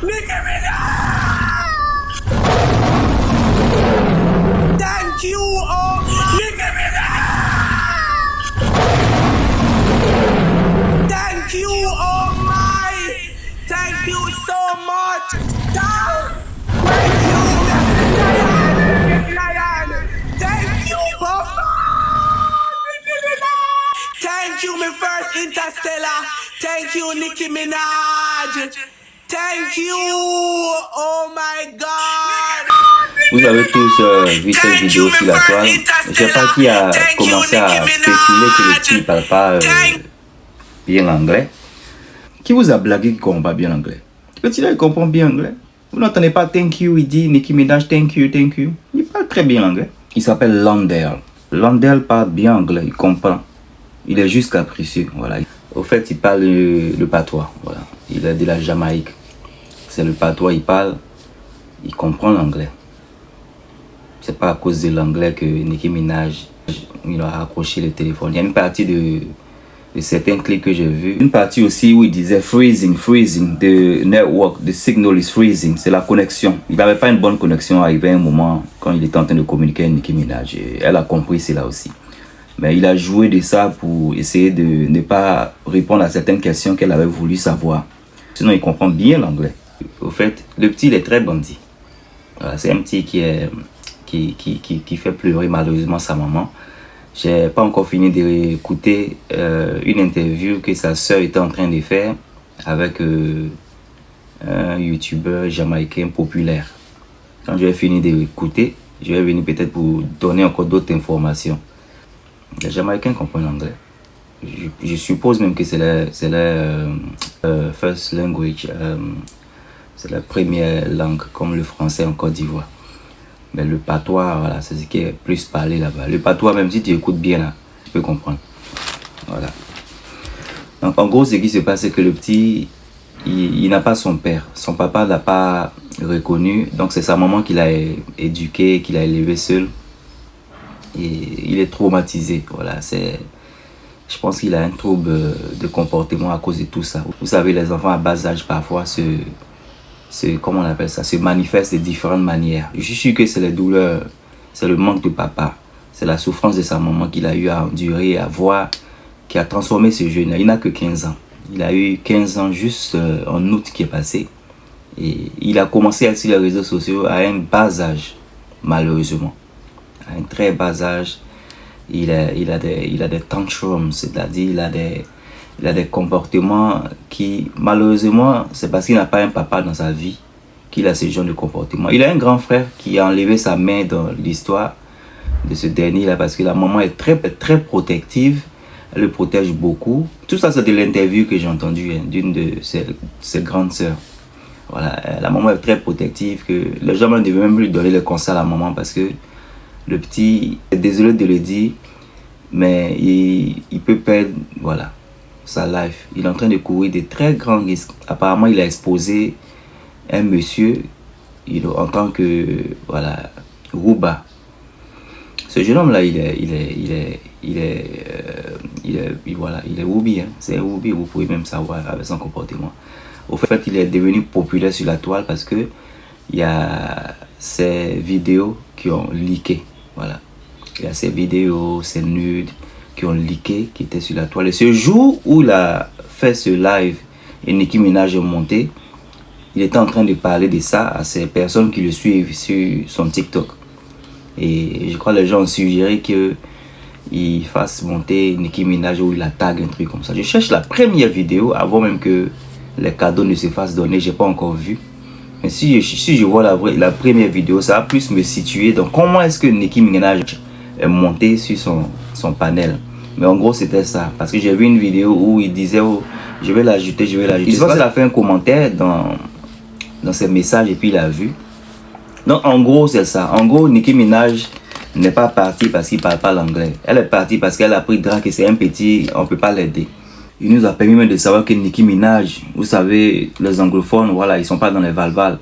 Nicki Minaj! Thank you, oh my Nicki Minaj! Thank you, oh my! Thank you so much! Thank you, Lion! Thank you, Papa! Nicki Minaj! Thank you, my first Interstellar! Thank you, Nicki Minaj! Thank you! Oh my God! Vous avez tous vu cette vidéo sur la toile. Je ne sais pas qui a commencé à spéculer que le petit ne parle pas bien anglais. Qui vous a blagué qui ne comprend pas bien anglais? Le petit là, il comprend bien anglais. Vous n'entendez pas thank you, il dit Nicki Minaj, thank you, thank you. Il parle très bien anglais. Il s'appelle Londell. Londell parle bien anglais, il comprend. Il est juste capricieux, voilà. Au fait, il parle le patois, voilà. Il est de la Jamaïque. C'est le patois, il parle, il comprend l'anglais. C'est pas à cause de l'anglais que Nicki Minaj il a accroché le téléphone. Il y a une partie de certains clips que j'ai vus. Une partie aussi où il disait freezing, the network, the signal is freezing. C'est la connexion. Il n'avait pas une bonne connexion arrivé à un moment quand il était en train de communiquer avec Nicki Minaj. Et elle a compris cela aussi. Mais il a joué de ça pour essayer de ne pas répondre à certaines questions qu'elle avait voulu savoir. Sinon, il comprend bien l'anglais. Au fait, le petit, il est très bandit. Voilà, c'est un petit qui fait pleurer malheureusement sa maman. J'ai pas encore fini d'écouter une interview que sa soeur était en train de faire avec un youtubeur jamaïcain populaire. Quand je vais finir d'écouter, je vais venir peut-être pour donner encore d'autres informations. Les Jamaïcains comprennent l'anglais. Je suppose même que c'est la first language, c'est la première langue comme le français en Côte d'Ivoire. Mais le patois, voilà, c'est ce qui est plus parlé là-bas. Le patois, même si tu écoutes bien là, tu peux comprendre. Voilà. Donc en gros, ce qui se passe, c'est que le petit, il n'a pas son père. Son papa l'a pas reconnu. Donc c'est sa maman qui l'a éduqué, qui l'a élevé seul. Et il est traumatisé. Voilà, je pense qu'il a un trouble de comportement à cause de tout ça. Vous savez, les enfants à bas âge parfois comment on appelle ça, se manifestent de différentes manières. Je suis sûr que c'est les douleurs, c'est le manque de papa, c'est la souffrance de sa maman qu'il a eu à endurer, à voir, qui a transformé ce jeune. Il n'a que 15 ans. Il a eu 15 ans juste en août qui est passé. Et il a commencé à être sur les réseaux sociaux à un bas âge, malheureusement. À un très bas âge, il a des tantrums, c'est-à-dire il a des comportements qui, malheureusement, c'est parce qu'il n'a pas un papa dans sa vie qu'il a ce genre de comportement. Il a un grand frère qui a enlevé sa main dans l'histoire de ce dernier-là parce que la maman est très, très protective. Elle le protège beaucoup. Tout ça, c'est de l'interview que j'ai entendue d'une de ses grandes sœurs. Voilà, la maman est très protective, que les gens ne devaient même plus donner le conseil à la maman parce que le petit, désolé de le dire, mais il peut perdre, voilà, sa life. Il est en train de courir de très grands risques. Apparemment, il a exposé un monsieur, en tant que, voilà, Rouba. Ce jeune homme-là, il est Roubi, hein. C'est Roubi, vous pouvez même savoir avec son comportement. Au fait, il est devenu populaire sur la toile parce que il y a ces vidéos qui ont leaké. Voilà. Il y a ces vidéos, ces nudes qui ont leaké, qui étaient sur la toile. Et ce jour où il a fait ce live et Nicki Minaj est monté, il était en train de parler de ça à ces personnes qui le suivent sur son TikTok. Et je crois que les gens ont suggéré qu'il fasse monter Nicki Minaj ou il la tag, un truc comme ça. Je cherche la première vidéo avant même que les cadeaux ne se fassent donner. Je n'ai pas encore vu. Mais si je vois la première vidéo, ça va plus me situer dans comment est-ce que Nicki Minaj est monté sur son panel. Mais en gros, c'était ça. Parce que j'ai vu une vidéo où il disait oh, je vais l'ajouter. Il a fait un commentaire dans ses messages et puis il a vu. Donc en gros, c'est ça. En gros, Nicki Minaj n'est pas partie parce qu'il ne parle pas l'anglais. Elle est partie parce qu'elle a pris drac et c'est un petit, on ne peut pas l'aider. Il nous a permis même de savoir que Nicki Minaj, vous savez, les anglophones, voilà, ils ne sont pas dans les valval.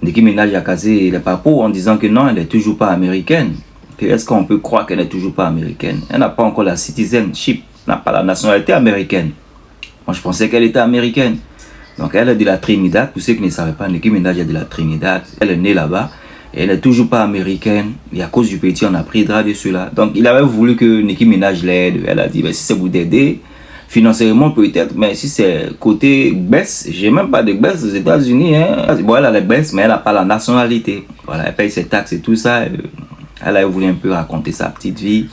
Nicki Minaj a cassé les papos en disant que non, elle n'est toujours pas américaine. Est-ce qu'on peut croire qu'elle n'est toujours pas américaine? Elle n'a pas encore la citizenship, n'a pas la nationalité américaine. Moi, je pensais qu'elle était américaine. Donc elle est de la Trinidad. Pour ceux qui ne savaient pas, Nicki Minaj est de la Trinidad. Elle est née là-bas. Et elle n'est toujours pas américaine. Et à cause du petit, on a pris drap de cela. Donc il avait voulu que Nicki Minaj l'aide. Elle a dit, si c'est vous d'aider, financièrement peut-être, mais si c'est côté baisse, j'ai même pas de baisse aux États-Unis. Hein. Bon, elle a les baisses, mais elle n'a pas la nationalité. Voilà, elle paye ses taxes et tout ça. Elle a voulu un peu raconter sa petite vie,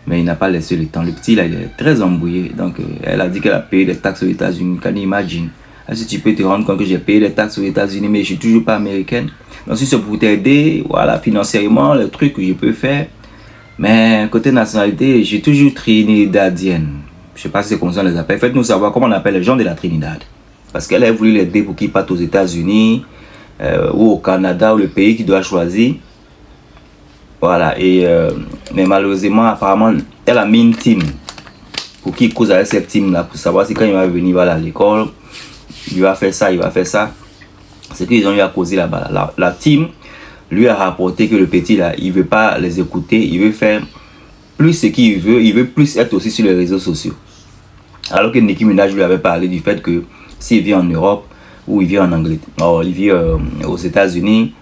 mais il n'a pas laissé le temps. Le petit, là, il est très embrouillé. Donc, elle a dit qu'elle a payé des taxes aux États-Unis. Can you imagine? Si tu peux te rendre compte que j'ai payé des taxes aux États-Unis, mais je suis toujours pas américaine. Donc, si c'est pour t'aider, voilà, financièrement, le truc que je peux faire. Mais côté nationalité, j'ai toujours trinidadienne. Je ne sais pas si c'est comme ça on les appelle. Faites-nous savoir comment on appelle les gens de la Trinidad. Parce qu'elle a voulu l'aider pour qu'ils partent aux États-Unis ou au Canada ou le pays qu'il doit choisir. Voilà. Mais malheureusement, apparemment, elle a mis une team pour qu'il cause avec cette team-là pour savoir si quand il va venir voilà, à l'école, il va faire ça, il va faire ça. C'est qu'ils ont eu à causer là-bas. La team lui a rapporté que le petit, là, il ne veut pas les écouter. Il veut faire plus ce qu'il veut. Il veut plus être aussi sur les réseaux sociaux. Alors que Nicki Minaj lui avait parlé du fait que s'il vit en Europe ou il vit en Angleterre, il vit aux États-Unis,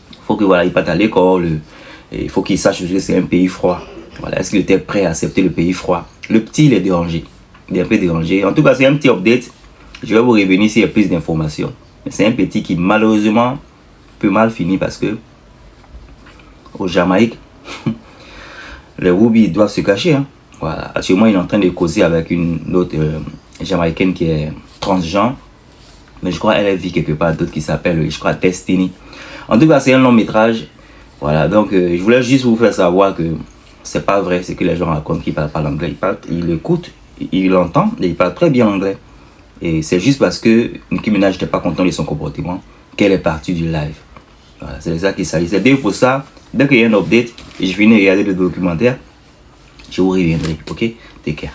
il faut que voilà, il parte à l'école, il faut qu'il sache que c'est un pays froid. Voilà, est-ce qu'il était prêt à accepter le pays froid? Le petit, il est dérangé. Il est un peu dérangé. En tout cas, c'est un petit update. Je vais vous revenir s'il y a plus d'informations. Mais c'est un petit qui malheureusement peut mal finir parce que au Jamaïque, les Ruby doivent se cacher. Hein. Voilà. Actuellement, il est en train de causer avec une autre Jamaïcaine qui est transgenre. Mais je crois qu'elle vit quelque part d'autre qui s'appelle, je crois, Destiny. En tout cas, c'est un long métrage. Voilà, donc je voulais juste vous faire savoir que c'est pas vrai ce que les gens racontent qu'ils parlent pas l'anglais. Il écoute, il l'entend et il parle très bien anglais. Et c'est juste parce que Nicki Minaj n'était pas content de son comportement qu'elle est partie du live. Voilà, c'est ça qu'il s'agit. C'est pour ça, dès qu'il y a un update et je finis de regarder le documentaire, je vous reviendrai. Ok? Take care.